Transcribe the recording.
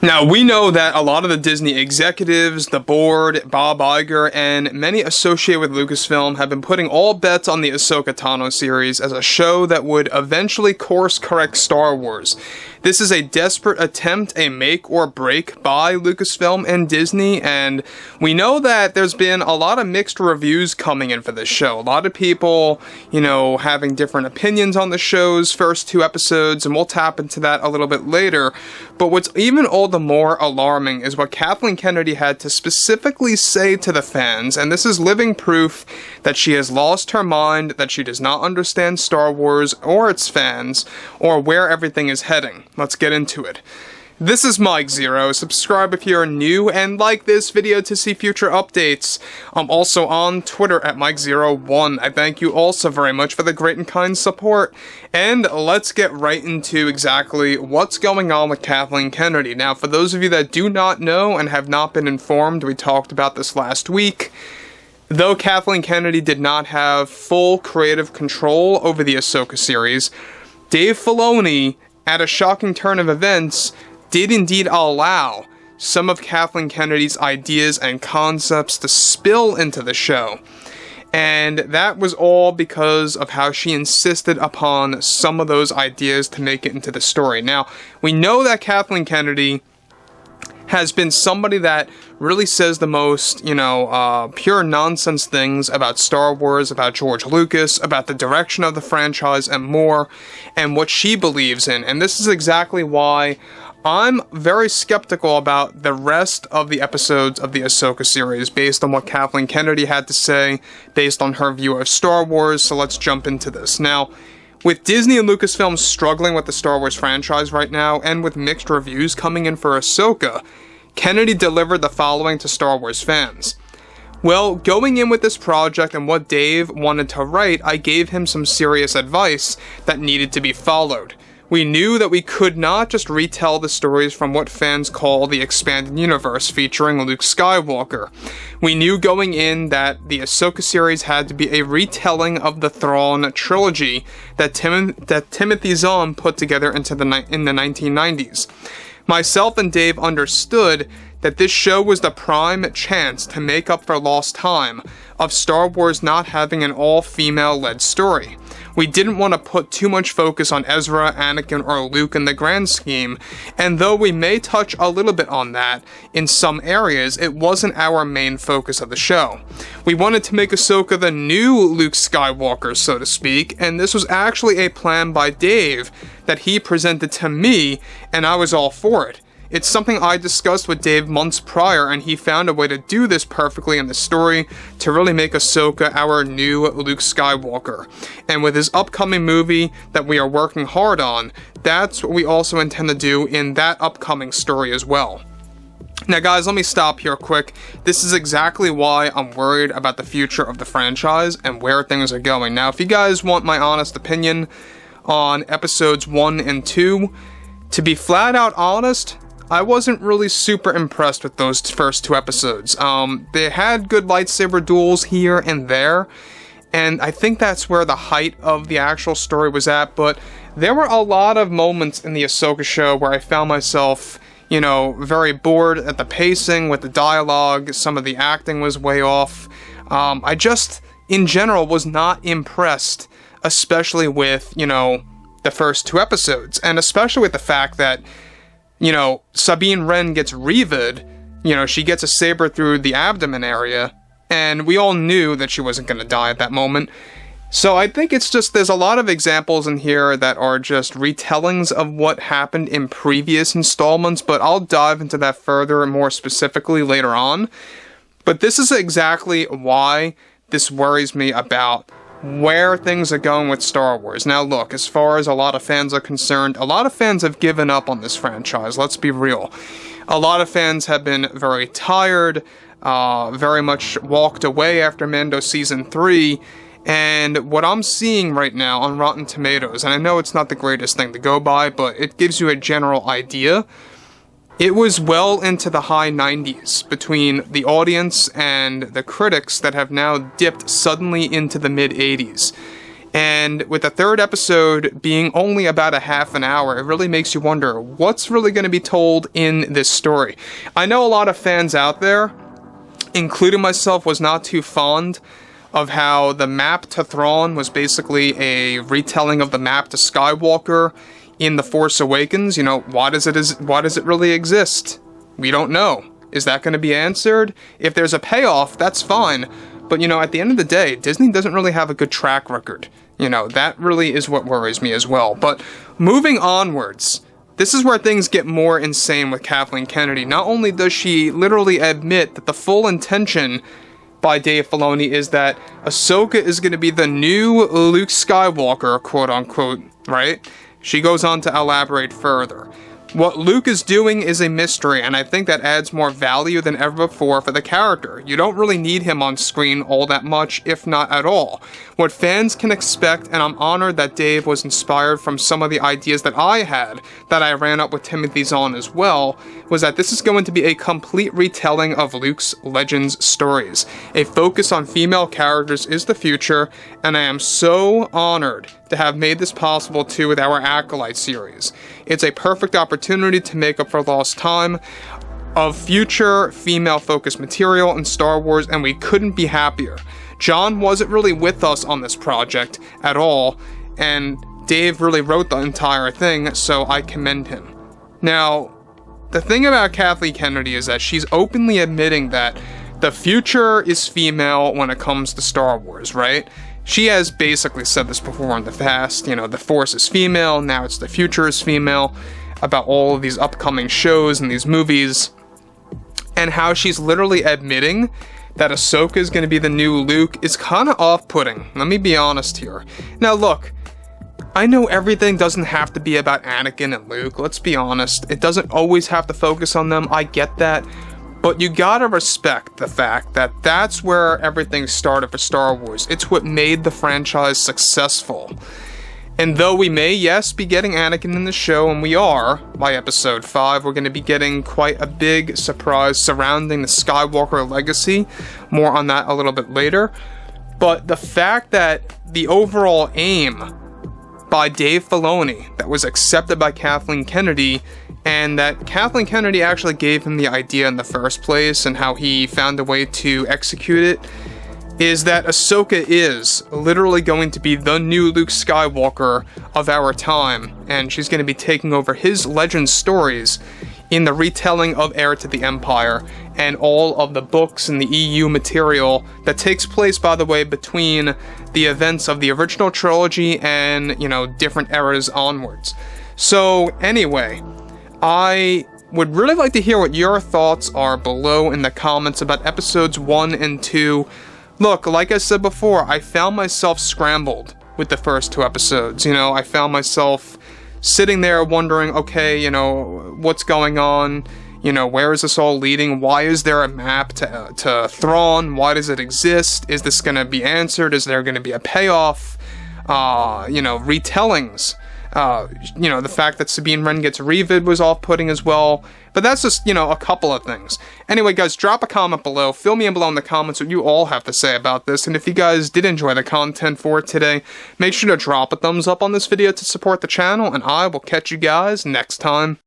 Now, we know that a lot of the Disney executives, the board, Bob Iger, and many associated with Lucasfilm have been putting all bets on the Ahsoka Tano series as a show that would eventually course-correct Star Wars. This is a desperate attempt, a make or break by Lucasfilm and Disney, and we know that there's been a lot of mixed reviews coming in for this show. A lot of people, having different opinions on the show's first 2 episodes, and we'll tap into that a little bit later. But what's even all the more alarming is what Kathleen Kennedy had to specifically say to the fans, and this is living proof that she has lost her mind, that she does not understand Star Wars or its fans, or where everything is heading. Let's get into it. This is Mike Zero. Subscribe if you're new and like this video to see future updates. I'm also on Twitter at Mike01. I thank you also very much for the great and kind support. And let's get right into exactly what's going on with Kathleen Kennedy. Now, for those of you that do not know and have not been informed, we talked about this last week. Though Kathleen Kennedy did not have full creative control over the Ahsoka series, Dave Filoni, at a shocking turn of events, did indeed allow some of Kathleen Kennedy's ideas and concepts to spill into the show. And that was all because of how she insisted upon some of those ideas to make it into the story. Now, we know that Kathleen Kennedy has been somebody that really says the most, pure nonsense things about Star Wars, about George Lucas, about the direction of the franchise, and more, and what she believes in. And this is exactly why I'm very skeptical about the rest of the episodes of the Ahsoka series, based on what Kathleen Kennedy had to say, based on her view of Star Wars, so let's jump into this. Now, with Disney and Lucasfilm struggling with the Star Wars franchise right now, and with mixed reviews coming in for Ahsoka, Kennedy delivered the following to Star Wars fans. Well, going in with this project and what Dave wanted to write, I gave him some serious advice that needed to be followed. We knew that we could not just retell the stories from what fans call the expanded universe featuring Luke Skywalker. We knew going in that the Ahsoka series had to be a retelling of the Thrawn trilogy that Timothy Zahn put together in the 1990s. Myself and Dave understood that this show was the prime chance to make up for lost time of Star Wars not having an all-female led story. We didn't want to put too much focus on Ezra, Anakin, or Luke in the grand scheme, and though we may touch a little bit on that in some areas, it wasn't our main focus of the show. We wanted to make Ahsoka the new Luke Skywalker, so to speak, and this was actually a plan by Dave that he presented to me, and I was all for it. It's something I discussed with Dave months prior, and he found a way to do this perfectly in the story to really make Ahsoka our new Luke Skywalker. And with his upcoming movie that we are working hard on, that's what we also intend to do in that upcoming story as well. Now guys, let me stop here quick. This is exactly why I'm worried about the future of the franchise and where things are going. Now, if you guys want my honest opinion on episodes 1 and 2, to be flat out honest, I wasn't really super impressed with those first 2 episodes. They had good lightsaber duels here and there, and I think that's where the height of the actual story was at, but there were a lot of moments in the Ahsoka show where I found myself, very bored at the pacing, with the dialogue. Some of the acting was way off. I just, in general, was not impressed, especially with, the first 2 episodes, and especially with the fact that Sabine Wren gets revid, she gets a saber through the abdomen area, and we all knew that she wasn't going to die at that moment. So I think it's just, there's a lot of examples in here that are just retellings of what happened in previous installments, but I'll dive into that further and more specifically later on. But this is exactly why this worries me about where things are going with Star Wars. Now look, as far as a lot of fans are concerned, a lot of fans have given up on this franchise, let's be real. A lot of fans have been very tired, very much walked away after Mando Season 3, and what I'm seeing right now on Rotten Tomatoes, and I know it's not the greatest thing to go by, but it gives you a general idea, it was well into the high 90s between the audience and the critics that have now dipped suddenly into the mid 80s. And with the third episode being only about a half an hour, it really makes you wonder what's really going to be told in this story. I know a lot of fans out there, including myself, was not too fond of how the map to Thrawn was basically a retelling of the map to Skywalker in The Force Awakens. You know, why does it really exist? We don't know. Is that going to be answered? If there's a payoff, that's fine. But, you know, at the end of the day, Disney doesn't really have a good track record. You know, that really is what worries me as well. But moving onwards, this is where things get more insane with Kathleen Kennedy. Not only does she literally admit that the full intention by Dave Filoni is that Ahsoka is going to be the new Luke Skywalker, quote-unquote, right? She goes on to elaborate further. What Luke is doing is a mystery, and I think that adds more value than ever before for the character. You don't really need him on screen all that much, if not at all. What fans can expect, and I'm honored that Dave was inspired from some of the ideas that I had, that I ran up with Timothy Zahn as well, was that this is going to be a complete retelling of Luke's Legends stories. A focus on female characters is the future, and I am so honored to have made this possible too with our Acolyte series. It's a perfect opportunity to make up for lost time of future female-focused material in Star Wars, and we couldn't be happier. John wasn't really with us on this project at all, and Dave really wrote the entire thing, so I commend him. Now, the thing about Kathleen Kennedy is that she's openly admitting that the future is female when it comes to Star Wars, right? She has basically said this before in the past, you know, the Force is female, now it's the future is female, about all of these upcoming shows and these movies, and how she's literally admitting that Ahsoka is going to be the new Luke is kind of off-putting. Let me be honest here. Now look, I know everything doesn't have to be about Anakin and Luke, let's be honest. It doesn't always have to focus on them, I get that. But you gotta respect the fact that that's where everything started for Star Wars. It's what made the franchise successful. And though we may, yes, be getting Anakin in the show, and we are, by episode 5, we're going to be getting quite a big surprise surrounding the Skywalker legacy. More on that a little bit later. But the fact that the overall aim by Dave Filoni that was accepted by Kathleen Kennedy, and that Kathleen Kennedy actually gave him the idea in the first place and how he found a way to execute it, is that Ahsoka is literally going to be the new Luke Skywalker of our time, and she's going to be taking over his legend stories in the retelling of Heir to the Empire and all of the books and the EU material that takes place, by the way, between the events of the original trilogy and, you know, different eras onwards. So anyway, I would really like to hear what your thoughts are below in the comments about episodes 1 and 2. Look, like I said before, I found myself scrambled with the first 2 episodes. You know, I found myself sitting there wondering, okay, you know, what's going on? You know, where is this all leading? Why is there a map to Thrawn? Why does it exist? Is this going to be answered? Is there going to be a payoff? You know, retellings. You know, the fact that Sabine Wren gets revid was off-putting as well. But that's just, you know, a couple of things. Anyway, guys, drop a comment below. Fill me in below in the comments what you all have to say about this. And if you guys did enjoy the content for today, make sure to drop a thumbs up on this video to support the channel. And I will catch you guys next time.